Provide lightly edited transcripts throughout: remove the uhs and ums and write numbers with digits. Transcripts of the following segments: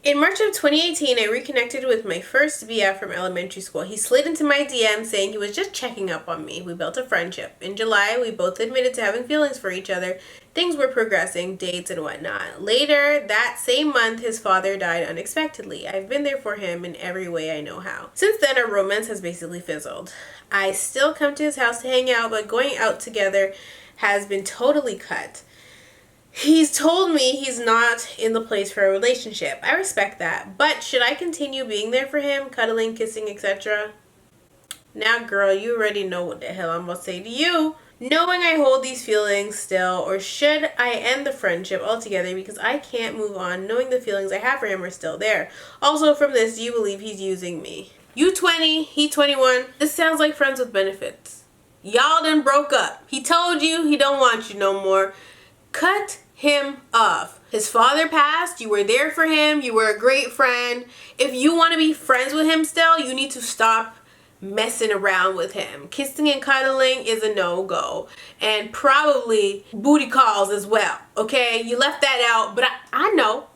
In March of 2018, I reconnected with my first BF from elementary school. He slid into my DM saying he was just checking up on me. We built a friendship. In July, we both admitted to having feelings for each other. Things were progressing, dates and whatnot. Later, that same month, his father died unexpectedly. I've been there for him in every way I know how. Since then, our romance has basically fizzled. I still come to his house to hang out, but going out together has been totally cut. He's told me he's not in the place for a relationship. I respect that. But should I continue being there for him, cuddling, kissing, etc.? Now, girl, you already know what the hell I'm going to say to you. Knowing I hold these feelings still, or should I end the friendship altogether because I can't move on knowing the feelings I have for him are still there? Also, from this, do you believe he's using me? You 20, he 21. This sounds like friends with benefits. Y'all done broke up. He told you he don't want you no more. Cut him off. His father passed. You were there for him. You were a great friend. If you want to be friends with him still, you need to stop messing around with him. Kissing and cuddling is a no-go. And probably booty calls as well. Okay? You left that out, but I know.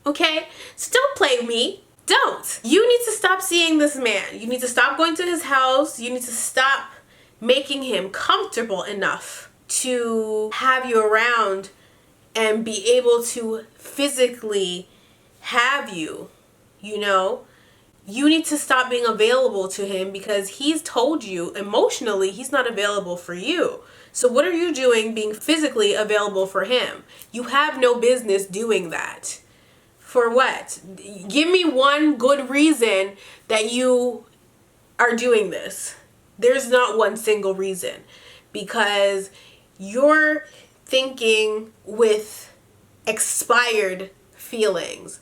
Okay? So don't play me. Don't. You need to stop seeing this man. You need to stop going to his house. You need to stop making him comfortable enough to have you around and be able to physically have you, you know? You need to stop being available to him because he's told you emotionally he's not available for you. So what are you doing being physically available for him? You have no business doing that. For what? Give me one good reason that you are doing this. There's not one single reason, because you're thinking with expired feelings.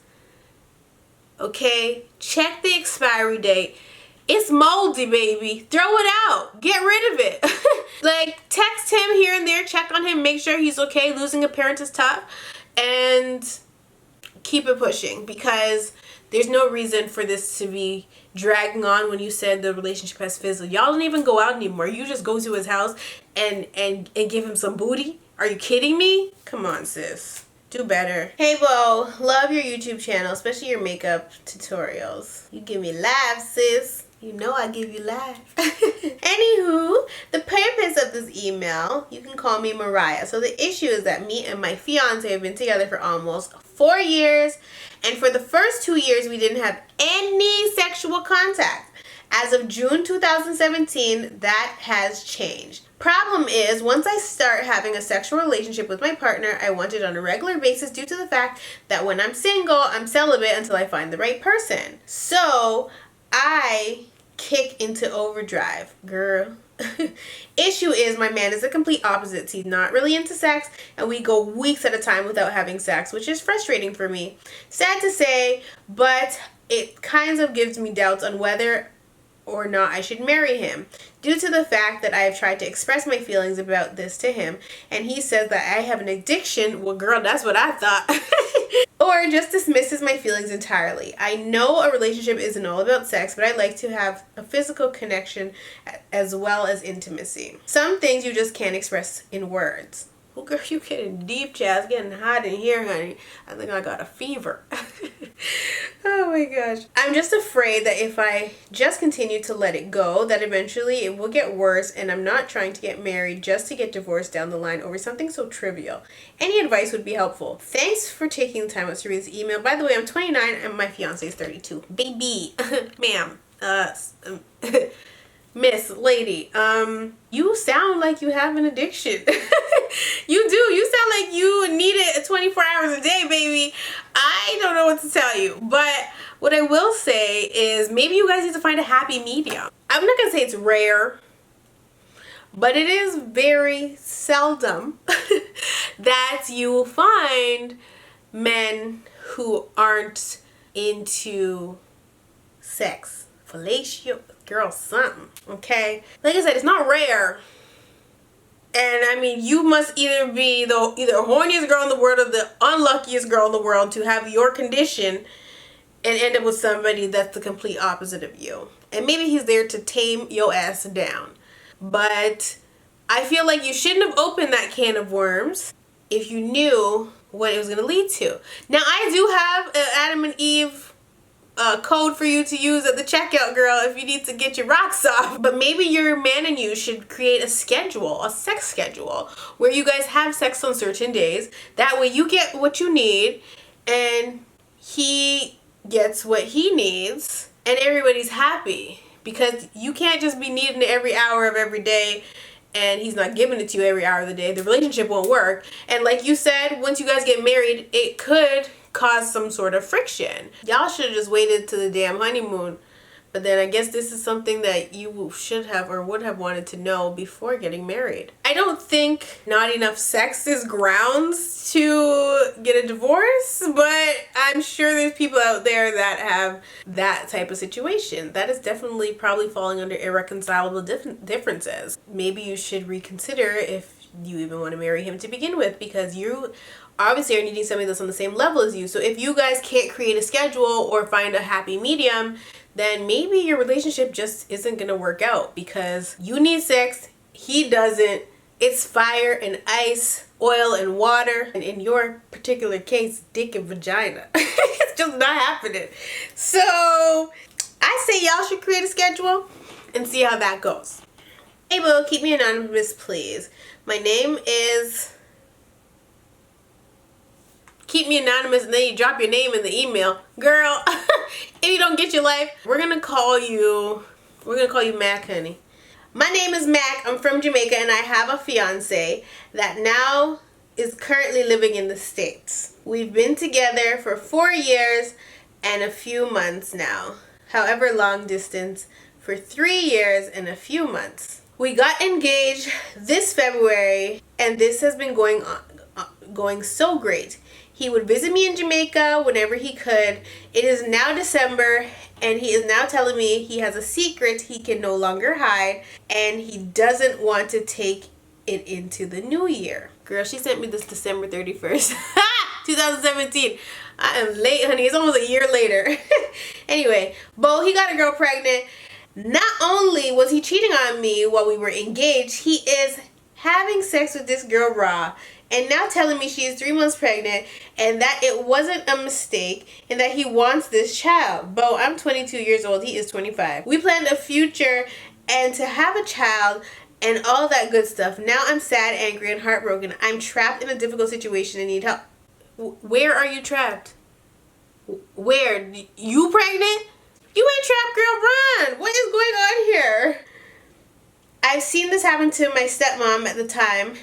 Okay? Check the expiry date. It's moldy, baby. Throw it out. Get rid of it. Like, text him here and there. Check on him. Make sure he's okay. Losing a parent is tough. And keep it pushing, because there's no reason for this to be dragging on when you said the relationship has fizzled. Y'all don't even go out anymore. You just go to his house and give him some booty. Are you kidding me? Come on, sis. Do better. Hey, Bo. Love your YouTube channel, especially your makeup tutorials. You give me life, sis. You know I give you life. Anywho, the purpose of this email, you can call me Mariah. So the issue is that me and my fiance have been together for almost 4 years. And for the first 2 years, we didn't have any sexual contact. As of June 2017, that has changed. Problem is, once I start having a sexual relationship with my partner, I want it on a regular basis due to the fact that when I'm single, I'm celibate until I find the right person. So I kick into overdrive, girl. Issue is, my man is the complete opposite. He's not really into sex, and we go weeks at a time without having sex, which is frustrating for me. Sad to say, but it kind of gives me doubts on whether or not I should marry him, due to the fact that I have tried to express my feelings about this to him, and he says that I have an addiction. Well, girl, that's what I thought. Or just dismisses my feelings entirely. I know a relationship isn't all about sex, but I like to have a physical connection as well as intimacy. Some things you just can't express in words. Oh, girl, you getting deep, Chaz. It's getting hot in here, honey. I think I got a fever. Oh my gosh. I'm just afraid that if I just continue to let it go, that eventually it will get worse, and I'm not trying to get married just to get divorced down the line over something so trivial. Any advice would be helpful. Thanks for taking the time out to read this email. By the way, I'm 29 and my fiance is 32. Baby. Ma'am. Miss Lady, you sound like you have an addiction. You do. You sound like you need it 24 hours a day, baby. I don't know what to tell you. But what I will say is maybe you guys need to find a happy medium. I'm not going to say it's rare, but it is very seldom that you will find men who aren't into sex. Fellatio, girl, something, okay? Like I said, it's not rare. And I mean, you must either be the horniest girl in the world or the unluckiest girl in the world to have your condition and end up with somebody that's the complete opposite of you. And maybe he's there to tame your ass down. But I feel like you shouldn't have opened that can of worms if you knew what it was going to lead to. Now, I do have an Adam and code for you to use at the checkout, girl, if you need to get your rocks off. But maybe your man and you should create a schedule, a sex schedule, where you guys have sex on certain days. That way you get what you need and he gets what he needs and everybody's happy. Because you can't just be needing it every hour of every day and he's not giving it to you every hour of the day. The relationship won't work. And like you said, once you guys get married, it could cause some sort of friction. Y'all should have just waited to the damn honeymoon. But then I guess this is something that you should have or would have wanted to know before getting married. I don't think not enough sex is grounds to get a divorce, but I'm sure there's people out there that have that type of situation. That is definitely probably falling under irreconcilable differences. Maybe you should reconsider if you even want to marry him to begin with, because you obviously are needing somebody that's on the same level as you. So if you guys can't create a schedule or find a happy medium, then maybe your relationship just isn't gonna work out, because you need sex, he doesn't. It's fire and ice, oil and water, and in your particular case, dick and vagina. It's just not happening. So I say y'all should create a schedule and see how that goes. Hey boo, keep me anonymous, please. My name is... Keep me anonymous, and then you drop your name in the email. Girl, if you don't get your life, we're gonna call you Mac, honey. My name is Mac. I'm from Jamaica and I have a fiance that now is currently living in the States. We've been together for 4 years and a few months now. However, long distance for 3 years and a few months. We got engaged this February and this has been going so great. He would visit me in Jamaica whenever he could. It is now December and he is now telling me he has a secret he can no longer hide and he doesn't want to take it into the new year. Girl, she sent me this December 31st, 2017. I am late, honey. It's almost a year later. Anyway, Bo, he got a girl pregnant. Not only was he cheating on me while we were engaged, he is having sex with this girl raw. And now telling me she is 3 months pregnant and that it wasn't a mistake and that he wants this child. Bo, I'm 22 years old. He is 25. We planned a future and to have a child and all that good stuff. Now I'm sad, angry, and heartbroken. I'm trapped in a difficult situation and need help. Where are you trapped? Where? You pregnant? You ain't trapped, girl. Run. What is going on here? I've seen this happen to my stepmom at the time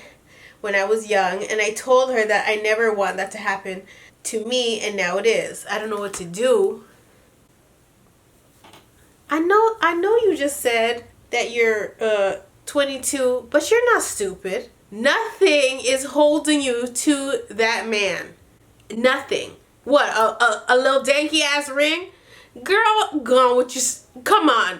when I was young, and I told her that I never want that to happen to me, and now it is. I don't know what to do. I know you just said that you're 22, but you're not stupid. Nothing is holding you to that man. Nothing. What, a little danky ass ring? Girl, gone with your... Come on.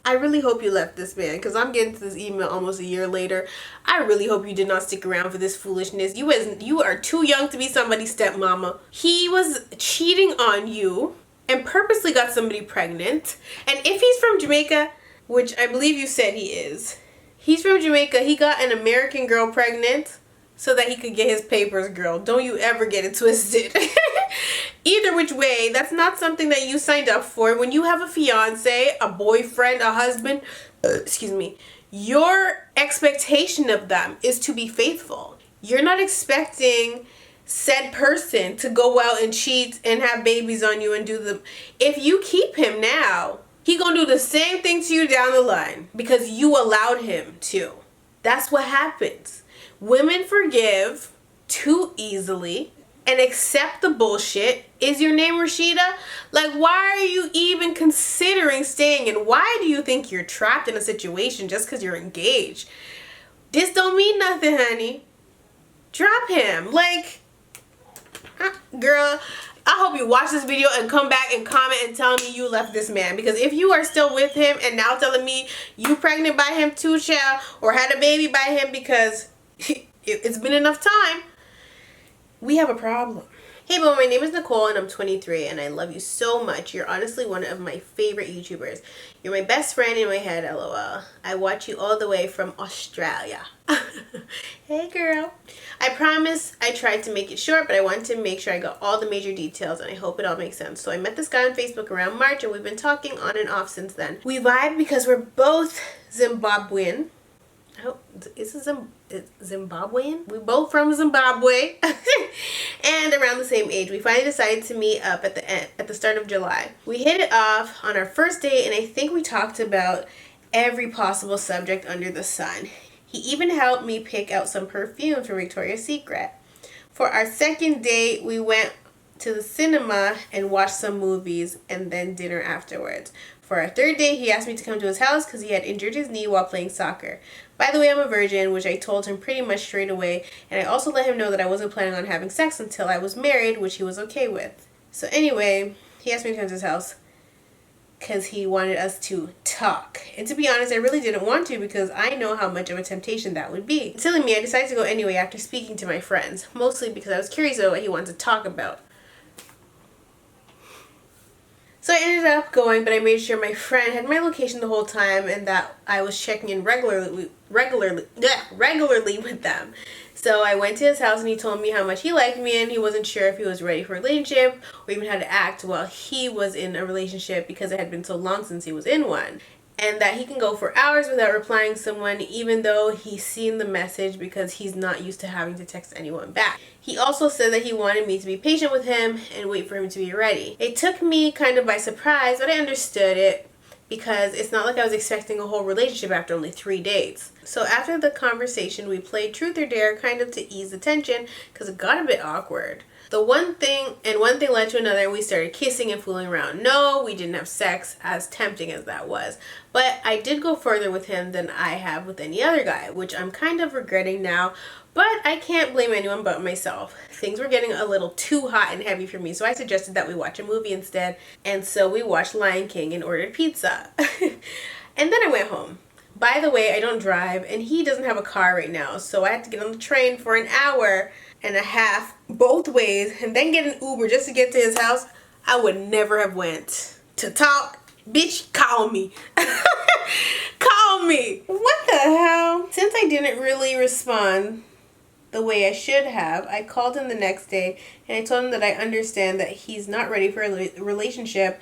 I really hope you left this man, because I'm getting to this email almost a year later. I really hope you did not stick around for this foolishness. You are too young to be somebody's stepmama. He was cheating on you and purposely got somebody pregnant. And if he's from Jamaica, which I believe you said he is, he's from Jamaica, he got an American girl pregnant so that he could get his papers, girl. Don't you ever get it twisted. Either which way, that's not something that you signed up for. When you have a fiance, a boyfriend, a husband, excuse me, your expectation of them is to be faithful. You're not expecting said person to go out and cheat and have babies on you and do the... If you keep him now, he gonna do the same thing to you down the line because you allowed him to. That's what happens. Women forgive too easily and accept the bullshit. Is your name Rashida? Like, why are you even considering staying? And why do you think you're trapped in a situation just because you're engaged? This don't mean nothing, honey. Drop him. Like, girl, I hope you watch this video and come back and comment and tell me you left this man. Because if you are still with him and now telling me you pregnant by him too, child, or had a baby by him because it's been enough time, We have a problem. Hey, Bo, my name is Nicole and I'm 23 and I love you so much. You're honestly one of my favorite YouTubers. You're my best friend in my head, lol. I watch you all the way from Australia. Hey, girl. I promise I tried to make it short, but I wanted to make sure I got all the major details and I hope it all makes sense. So I met this guy on Facebook around March and we've been talking on and off since then. We vibe because we're both Zimbabwean. Oh, is it Zimbabwean? We're both from Zimbabwe and around the same age. We finally decided to meet up at the start of July. We hit it off on our first date and I think we talked about every possible subject under the sun. He even helped me pick out some perfumes for Victoria's Secret. For our second date, we went to the cinema and watched some movies and then dinner afterwards. For our third date, he asked me to come to his house because he had injured his knee while playing soccer. By the way, I'm a virgin, which I told him pretty much straight away, and I also let him know that I wasn't planning on having sex until I was married, which he was okay with. So anyway, he asked me to come to his house because he wanted us to talk. And to be honest, I really didn't want to because I know how much of a temptation that would be. Silly me, I decided to go anyway after speaking to my friends, mostly because I was curious about what he wanted to talk about. So I ended up going, but I made sure my friend had my location the whole time and that I was checking in regularly with them. So I went to his house and he told me how much he liked me and he wasn't sure if he was ready for a relationship or even how to act while he was in a relationship because it had been so long since he was in one. And that he can go for hours without replying to someone even though he's seen the message because he's not used to having to text anyone back. He also said that he wanted me to be patient with him and wait for him to be ready. It took me kind of by surprise, but I understood it because it's not like I was expecting a whole relationship after only 3 dates. So after the conversation, we played truth or dare kind of to ease the tension because it got a bit awkward. One thing led to another and we started kissing and fooling around. No, we didn't have sex, as tempting as that was. But I did go further with him than I have with any other guy, which I'm kind of regretting now. But I can't blame anyone but myself. Things were getting a little too hot and heavy for me, so I suggested that we watch a movie instead. And so we watched Lion King and ordered pizza. And then I went home. By the way, I don't drive and he doesn't have a car right now, so I had to get on the train for an hour and a half both ways and then get an Uber just to get to his house. I would never have went to talk. Bitch, call me. Call me. What the hell? Since I didn't really respond the way I should have, I called him the next day and I told him that I understand that he's not ready for a relationship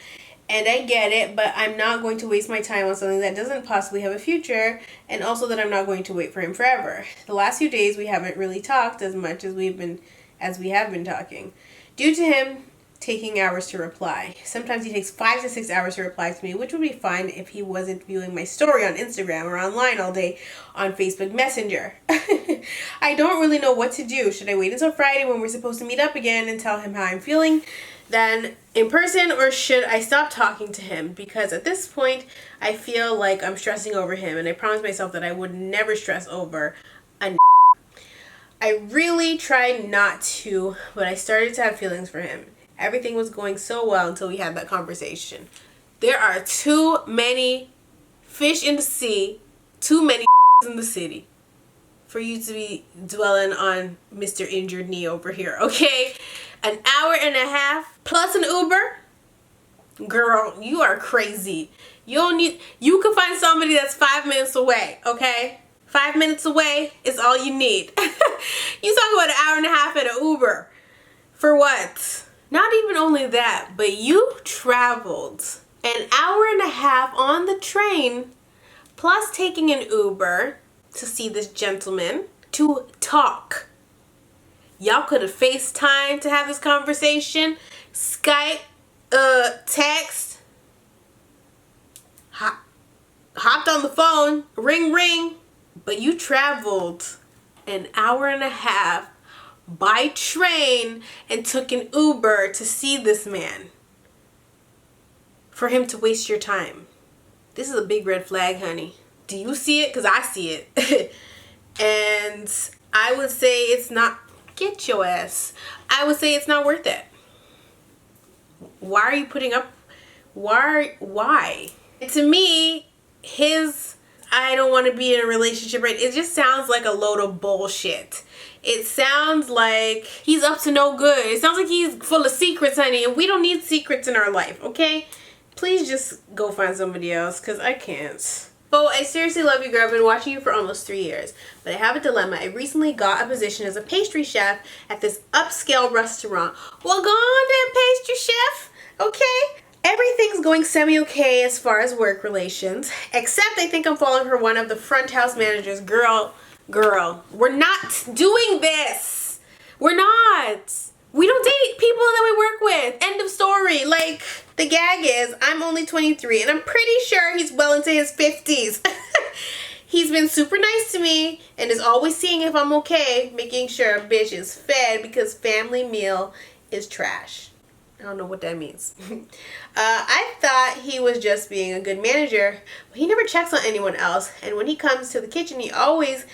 and I get it, but I'm not going to waste my time on something that doesn't possibly have a future, and also that I'm not going to wait for him forever. The last few days we haven't really talked as much as we have been talking, due to him taking hours to reply. Sometimes he takes 5 to 6 hours to reply to me, which would be fine if he wasn't viewing my story on Instagram or online all day on Facebook Messenger. I don't really know what to do. Should I wait until Friday when we're supposed to meet up again and tell him how I'm feeling then in person, or should I stop talking to him? Because at this point I feel like I'm stressing over him and I promised myself that I would never stress over a I really tried not to, but I started to have feelings for him. Everything was going so well until we had that conversation. There are too many fish in the sea, too many in the city for you to be dwelling on Mr. Injured Knee over here, okay? An hour and a half plus an Uber? Girl, you are crazy. You can find somebody that's 5 minutes away, okay? 5 minutes away is all you need. You talk about an hour and a half at an Uber. For what? Not even only that, but you traveled an hour and a half on the train plus taking an Uber to see this gentleman to talk. Y'all could have FaceTime to have this conversation, Skype, text, hopped on the phone, ring ring, but you traveled an hour and a half by train and took an Uber to see this man for him to waste your time. This is a big red flag, honey. Do you see it? Because I see it. And I would say it's not, get your ass. I would say it's not worth it. Why are you putting up, why? To me, I don't want to be in a relationship, right? It just sounds like a load of bullshit. It sounds like he's up to no good. It sounds like he's full of secrets, honey, and we don't need secrets in our life, okay? Please just go find somebody else, because I can't. Bo, I seriously love you, girl. I've been watching you for almost 3 years, but I have a dilemma. I recently got a position as a pastry chef at this upscale restaurant. Well, go on then, pastry chef, okay? Everything's going semi-okay as far as work relations, except I think I'm falling for one of the front house managers. Girl, we're not doing this. We're not. We don't date people that we work with. End of story. Like, the gag is, I'm only 23, and I'm pretty sure he's well into his 50s. He's been super nice to me, and is always seeing if I'm okay, making sure a bitch is fed, because family meal is trash. I don't know what that means. I thought he was just being a good manager, but he never checks on anyone else, and when he comes to the kitchen, he always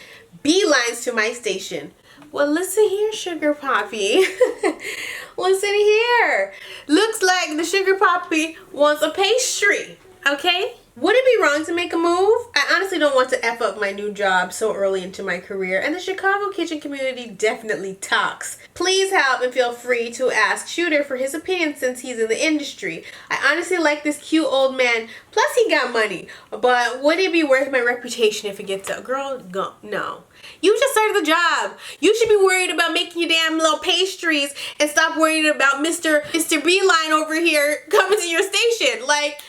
beelines to my station. Well, listen here, Sugar Poppy. Listen here. Looks like the Sugar Poppy wants a pastry, okay? Would it be wrong to make a move? I honestly don't want to F up my new job so early into my career, and the Chicago kitchen community definitely talks. Please help and feel free to ask Shooter for his opinion since he's in the industry. I honestly like this cute old man, plus he got money, but would it be worth my reputation if it gets up? Girl, go, no. You just started the job. You should be worried about making your damn little pastries and stop worrying about Mr. Beeline over here coming to your station. Like,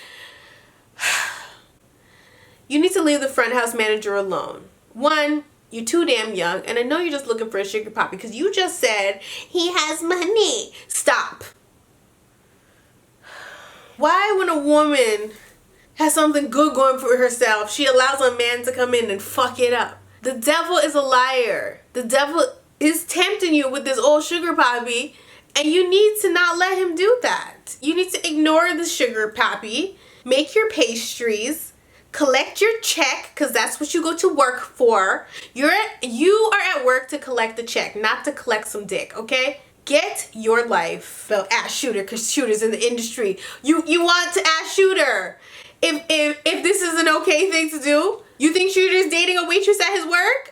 you need to leave the front house manager alone. One, you're too damn young, and I know you're just looking for a sugar poppy because you just said he has money. Stop. Why, when a woman has something good going for herself, she allows a man to come in and fuck it up? The devil is a liar. The devil is tempting you with this old sugar poppy, and you need to not let him do that. You need to ignore the sugar poppy, make your pastries, collect your check, because that's what you go to work for. You are at work to collect the check, not to collect some dick, okay? Get your life. Well, ask Shooter, because Shooter's in the industry. You want to ask Shooter if this is an okay thing to do. You think Shooter's dating a waitress at his work?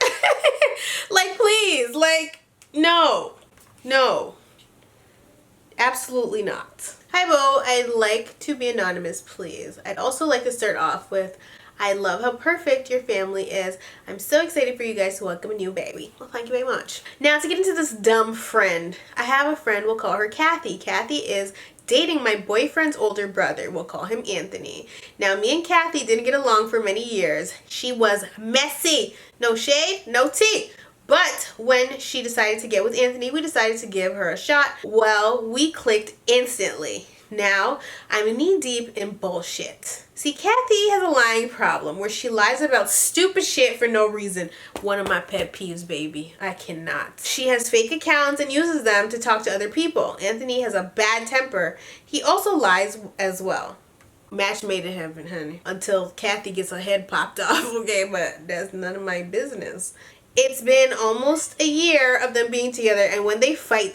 Like, please, like, no, absolutely not. Hi, Bo. I'd like to be anonymous, please. I'd also like to start off with, I love how perfect your family is. I'm so excited for you guys to welcome a new baby. Well, thank you very much. Now, to get into this dumb friend, I have a friend, we'll call her Kathy. Kathy is dating my boyfriend's older brother. We'll call him Anthony. Now, me and Kathy didn't get along for many years. She was messy. No shade, no tea. But when she decided to get with Anthony, we decided to give her a shot. Well, we clicked instantly. Now, I'm knee deep in bullshit. See, Kathy has a lying problem where she lies about stupid shit for no reason. One of my pet peeves, baby. I cannot. She has fake accounts and uses them to talk to other people. Anthony has a bad temper. He also lies as well. Match made in heaven, honey. Until Kathy gets her head popped off, okay? But that's none of my business. It's been almost a year of them being together, and when they fight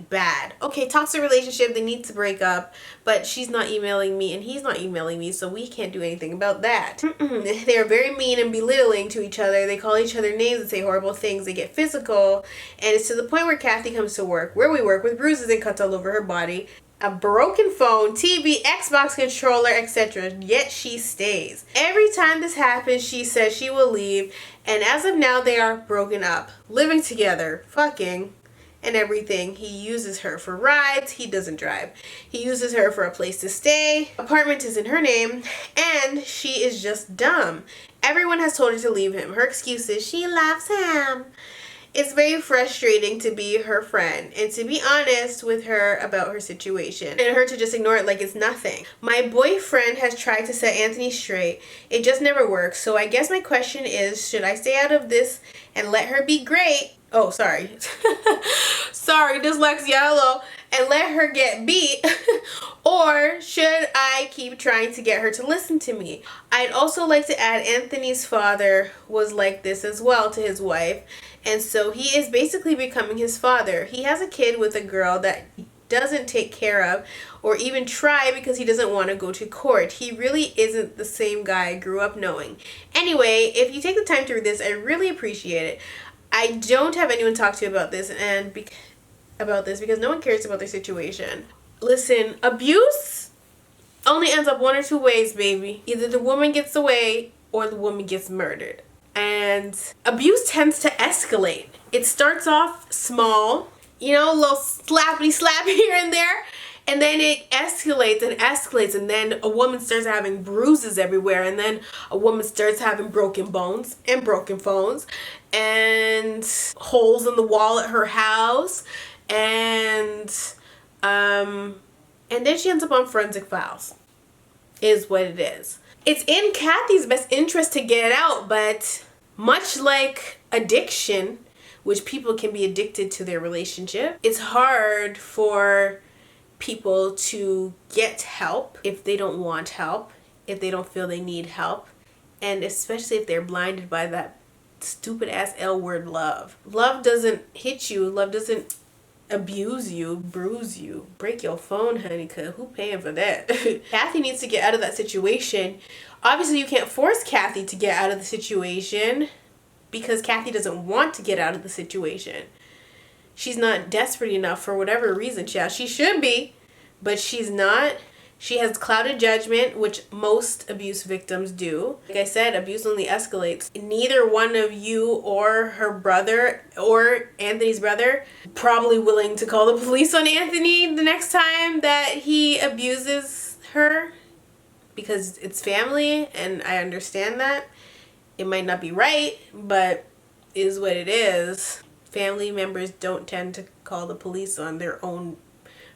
bad. Okay, toxic relationship, they need to break up, but she's not emailing me and he's not emailing me, so we can't do anything about that. They are very mean and belittling to each other. They call each other names and say horrible things. They get physical, and it's to the point where Kathy comes to work, where we work, with bruises and cuts all over her body, a broken phone, TV, Xbox controller, etc. Yet she stays. Every time this happens, she says she will leave, and as of now, they are broken up, living together, fucking, and everything. He uses her for rides. He doesn't drive. He uses her for a place to stay. Apartment is in her name, and she is just dumb. Everyone has told her to leave him. Her excuse is she loves him. It's very frustrating to be her friend and to be honest with her about her situation and her to just ignore it like it's nothing. My boyfriend has tried to set Anthony straight. It just never works. So I guess my question is, should I stay out of this and let her be great? Oh, sorry. Sorry, dyslexia, hello. And let her get beat? Or should I keep trying to get her to listen to me? I'd also like to add Anthony's father was like this as well to his wife. And so he is basically becoming his father. He has a kid with a girl that he doesn't take care of or even try because he doesn't want to go to court. He really isn't the same guy I grew up knowing. Anyway, if you take the time to read this, I really appreciate it. I don't have anyone talk to about this because no one cares about their situation. Listen, abuse only ends up one or two ways, baby. Either the woman gets away or the woman gets murdered. And abuse tends to escalate. It starts off small, a little slappy slap here and there, and then it escalates and escalates, and then a woman starts having bruises everywhere, and then a woman starts having broken bones and broken phones and holes in the wall at her house, and then she ends up on forensic files, is what it is. It's in Kathy's best interest to get it out, but much like addiction, which people can be addicted to their relationship, it's hard for people to get help if they don't want help, if they don't feel they need help, and especially if they're blinded by that stupid ass L word, love. Love doesn't hit you. Love doesn't abuse you, bruise you, break your phone, honey, cause who paying for that? Kathy needs to get out of that situation. Obviously you can't force Kathy to get out of the situation because Kathy doesn't want to get out of the situation. She's not desperate enough for whatever reason. She should be, but she's not. She has clouded judgment, which most abuse victims do. Like I said, abuse only escalates. Neither one of you or her brother or Anthony's brother probably willing to call the police on Anthony the next time that he abuses her, because it's family, and I understand that. It might not be right, but it is what it is. Family members don't tend to call the police on their own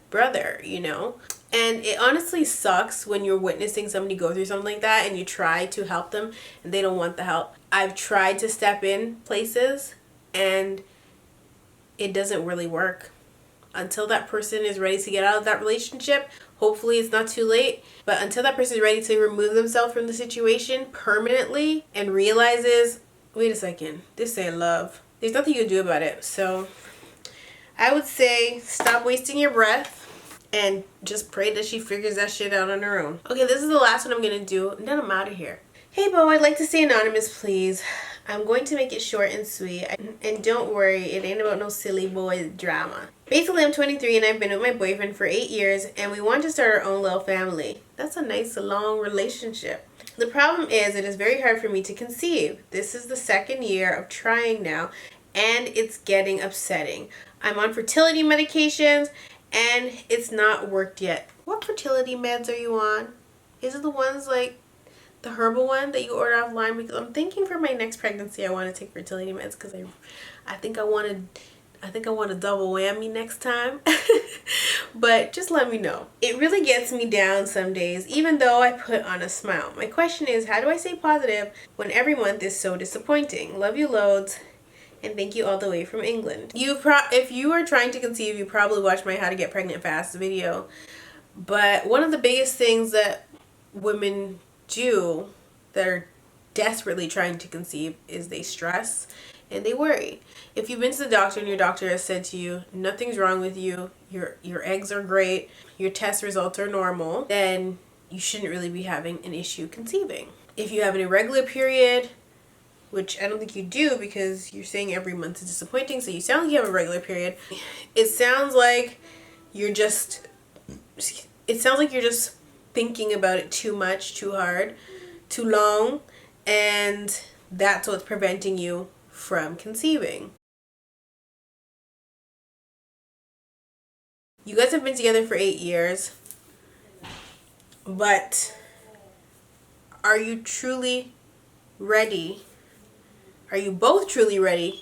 brother, And it honestly sucks when you're witnessing somebody go through something like that and you try to help them and they don't want the help. I've tried to step in places and it doesn't really work. Until that person is ready to get out of that relationship, hopefully it's not too late, but until that person is ready to remove themselves from the situation permanently and realizes, wait a second, this ain't love, there's nothing you can do about it. So I would say stop wasting your breath and just pray that she figures that shit out on her own. Okay, this is the last one I'm gonna do, and then I'm out of here. Hey, Bo, I'd like to stay anonymous, please. I'm going to make it short and sweet. And don't worry, it ain't about no silly boy drama. Basically, I'm 23 and I've been with my boyfriend for 8 years, and we want to start our own little family. That's a nice, long relationship. The problem is, it is very hard for me to conceive. This is the second year of trying now, and it's getting upsetting. I'm on fertility medications, and it's not worked yet. What fertility meds are you on? Is it the ones like the herbal one that you order offline? Because I'm thinking for my next pregnancy I want to take fertility meds because I think I want a double whammy next time. But just let me know. It really gets me down some days, even though I put on a smile. My question is, how do I stay positive when every month is so disappointing? Love you loads. And thank you all the way from England. If you are trying to conceive, you probably watched my How to Get Pregnant Fast video. But one of the biggest things that women do that are desperately trying to conceive is they stress and they worry. If you've been to the doctor and your doctor has said to you, nothing's wrong with you, your eggs are great, your test results are normal, then you shouldn't really be having an issue conceiving. If you have an irregular period, which I don't think you do because you're saying every month is disappointing, so you sound like you have a regular period. It sounds like you're just thinking about it too much, too hard, too long, and that's what's preventing you from conceiving. You guys have been together for 8 years, but are you truly ready? Are you both truly ready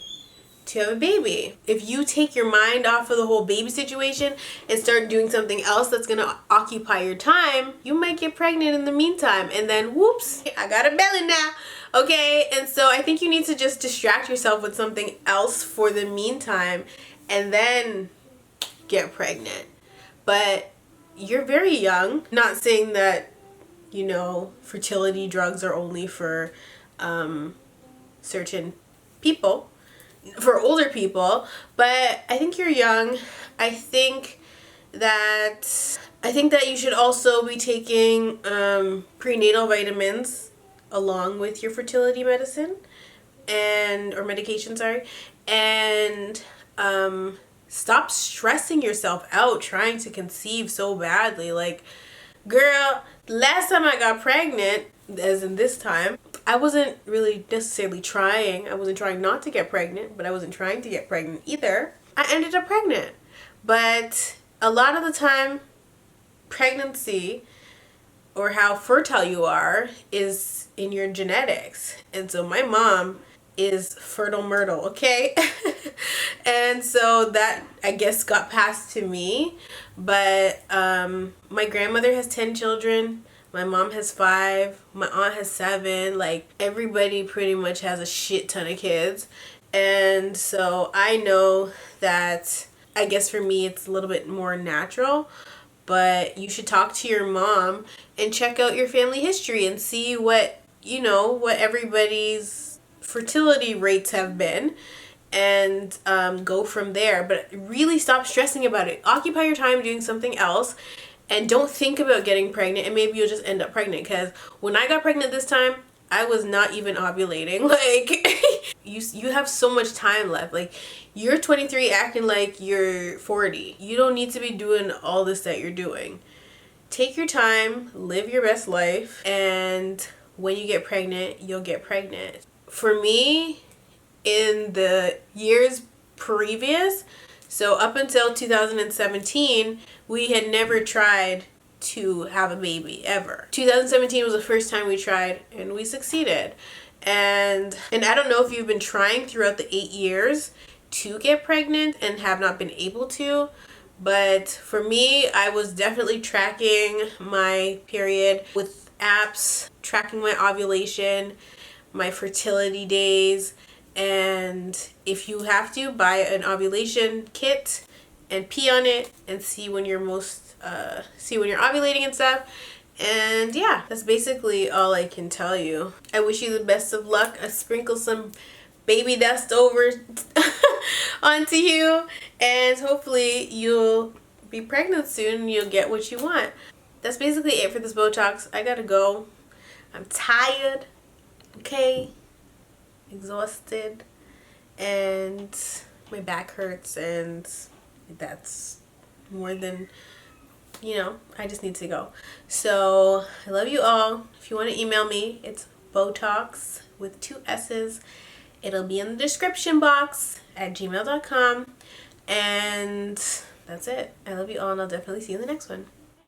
to have a baby? If you take your mind off of the whole baby situation and start doing something else that's going to occupy your time, you might get pregnant in the meantime, and then whoops, I got a belly now. Okay, and so I think you need to just distract yourself with something else for the meantime and then get pregnant. But you're very young. Not saying that, fertility drugs are only for certain people, for older people, but I think you're young. I think that you should also be taking prenatal vitamins along with your fertility medicine or medication, sorry. And stop stressing yourself out trying to conceive so badly. Like, girl, last time I got pregnant, as in this time, I wasn't really necessarily trying. I wasn't trying not to get pregnant, but I wasn't trying to get pregnant either. I ended up pregnant. But a lot of the time, pregnancy, or how fertile you are, is in your genetics. And so my mom is fertile myrtle, okay? And so that, I guess, got passed to me. But my grandmother has 10 children. My mom has 5. My aunt has 7. Like, everybody pretty much has a shit ton of kids. And so I know that, I guess for me, it's a little bit more natural. But you should talk to your mom and check out your family history and see what, what everybody's fertility rates have been, and go from there. But really stop stressing about it. Occupy your time doing something else, and don't think about getting pregnant, and maybe you'll just end up pregnant. Because when I got pregnant this time, I was not even ovulating. Like, you have so much time left. Like, you're 23 acting like you're 40. You don't need to be doing all this that you're doing. Take your time, live your best life, and when you get pregnant, you'll get pregnant. For me, in the years previous, so up until 2017, we had never tried to have a baby ever. 2017 was the first time we tried, and we succeeded. And I don't know if you've been trying throughout the 8 years to get pregnant and have not been able to, but for me, I was definitely tracking my period with apps, tracking my ovulation, my fertility days. And if you have to, buy an ovulation kit and pee on it and see when you're ovulating and stuff. And yeah, that's basically all I can tell you. I wish you the best of luck. I sprinkle some baby dust over onto you, and hopefully you'll be pregnant soon and you'll get what you want. That's basically it for this Botox. I gotta go. I'm tired, okay, exhausted, and my back hurts, and that's more than, I just need to go. So I love you all. If you want to email me, it's Botox with 2 S's. It'll be in the description box at gmail.com. And that's it. I love you all, and I'll definitely see you in the next one.